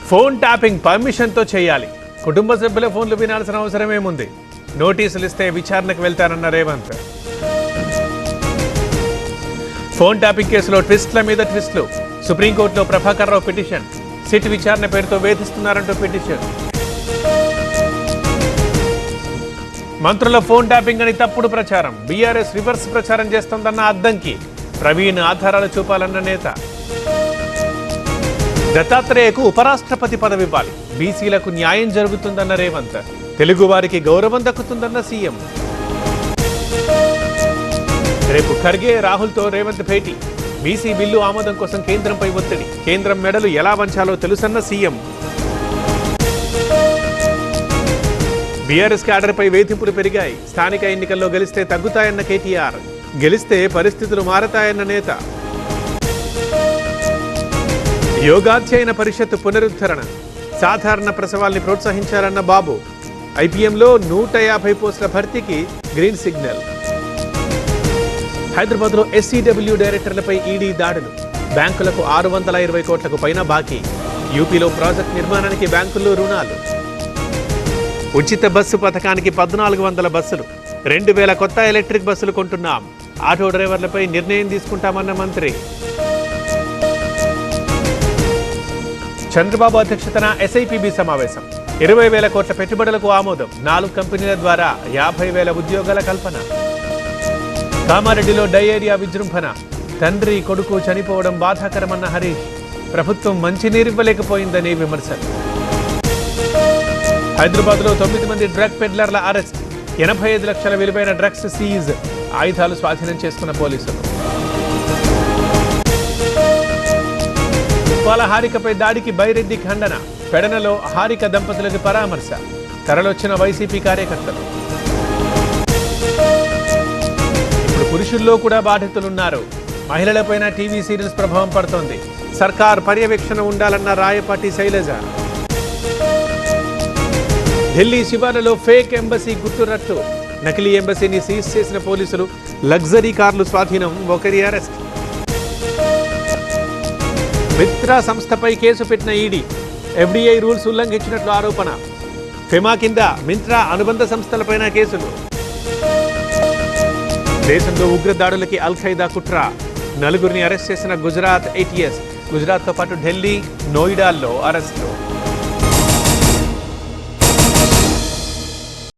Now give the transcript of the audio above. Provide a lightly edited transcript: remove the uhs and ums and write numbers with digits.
Phone tapping పర్మిషన్తో చేయాలి. కుటుంబ సభ్యుల ఫోన్లు వినాల్సిన అవసరమేముంది? నోటీసులు ఇస్తే విచారణకు వెళ్తారన్న రేవంత్. ఫోన్ ట్యాపింగ్ కేసులో ట్విస్ట్ల మీద ట్విస్ట్లు. సుప్రీంకోర్టులో ప్రభాకర్ రావు పిటిషన్. సిట్ విచారణ పేరుతో వేధిస్తున్నారంటూ పిటిషన్. మంత్రుల ఫోన్ ట్యాపింగ్ అని తప్పుడు ప్రచారం. బీఆర్ఎస్ రివర్స్ ప్రచారం చేస్తోందన్న అద్దంకి. ప్రవీణ్ ఆధారాలు చూపాలన్న నేత. దత్తాత్రేయకు ఉపరాష్ట్రపతి పదవి ఇవ్వాలి. బీసీలకు న్యాయం జరుగుతుందన్న రేవంత్. తెలుగు వారికి గౌరవం దక్కుతుందన్న సీఎం. రేపు ఖర్గే రాహుల్తో రేవంత్ భేటీ. బీసీ బిల్లు ఆమోదం కోసం కేంద్రంపై ఒత్తిడి. కేంద్రం మెడలు ఎలా వంచాలో తెలుసన్న సీఎం. బీఆర్ఎస్ క్యాడర్పై వేధింపులు పెరిగాయి. స్థానిక ఎన్నికల్లో గెలిస్తే తగ్గుతాయన్న కేటీఆర్. గెలిస్తే పరిస్థితులు మారతాయన్న నేత. యోగాధ్యయన పరిషత్ పునరుద్ధరణ. సాధారణ ప్రసవాల్ని ప్రోత్సహించాలన్న బాబు. ఐపీఎంలో 150 పోస్టుల భర్తీకి గ్రీన్ సిగ్నల్. హైదరాబాద్లో ఎస్సీడబ్ల్యూ డైరెక్టర్లపై ఈడీ దాడులు. బ్యాంకులకు 620 కోట్లకు పైన బాకీ. యూపీలో ప్రాజెక్ట్ నిర్మాణానికి బ్యాంకుల్లో రుణాలు. ఉచిత బస్సు పథకానికి 1400 బస్సులు. 2000 కొత్త ఎలక్ట్రిక్ బస్సులు కొంటున్నాం. ఆటో డ్రైవర్లపై నిర్ణయం తీసుకుంటామన్న మంత్రి. చంద్రబాబు అధ్యక్షతన ఎస్ఐపిబి సమావేశం. 20,000 కోట్ల పెట్టుబడులకు ఆమోదం. 4 కంపెనీల ద్వారా 50,000 ఉద్యోగాల కల్పన. కామారెడ్డిలో డయేరియా విజృంభణ. తండ్రి కొడుకు చనిపోవడం బాధాకరమన్న హరీష్. ప్రభుత్వం మంచినీరివ్వలేకపోయిందని విమర్శలు. హైదరాబాద్లో 9 మంది డ్రగ్ పెడ్లర్ల అరెస్ట్. 85 లక్షల విలువైన డ్రగ్స్ సీజ్. ఆయుధాలు స్వాధీనం చేసుకున్న పోలీసులు. ఉప్పాల హారికపై దాడికి బైరెడ్డి ఖండన. పెడనలో హారిక దంపతులకు పరామర్శ. తరలొచ్చిన వైసీపీ కార్యకర్తలు. ఇప్పుడు పురుషుల్లో కూడా బాధితులున్నారు. మహిళలపైన టీవీ సీరియల్స్ ప్రభావం పడుతోంది. సర్కార్ పర్యవేక్షణ ఉండాలన్న రాయపాటి శైలజ. ఢిల్లీ శివార్లలో ఫేక్ ఎంబసీ గుట్టురట్టు. నకిలీ ఎంబసీని సీజ్ చేసిన పోలీసులు. లగ్జరీ కార్లు స్వాధీనం. ఒకరి అరెస్ట్. మిత్రా సంస్థపై కేసు పెట్టిన ఈడీ. ఎఫ్డీఐ రూల్స్ ఉల్లంఘించినట్లు ఆరోపణ. ఫెమా కింద మింత్రా అనుబంధ సంస్థలపైన కేసులు. దేశంలో ఉగ్రదాడులకి అల్ ఖైదా కుట్ర. 4 అరెస్ట్ చేసిన గుజరాత్ ATS. గుజరాత్తో పాటు ఢిల్లీ, నోయిడాల్లో అరెస్టులు.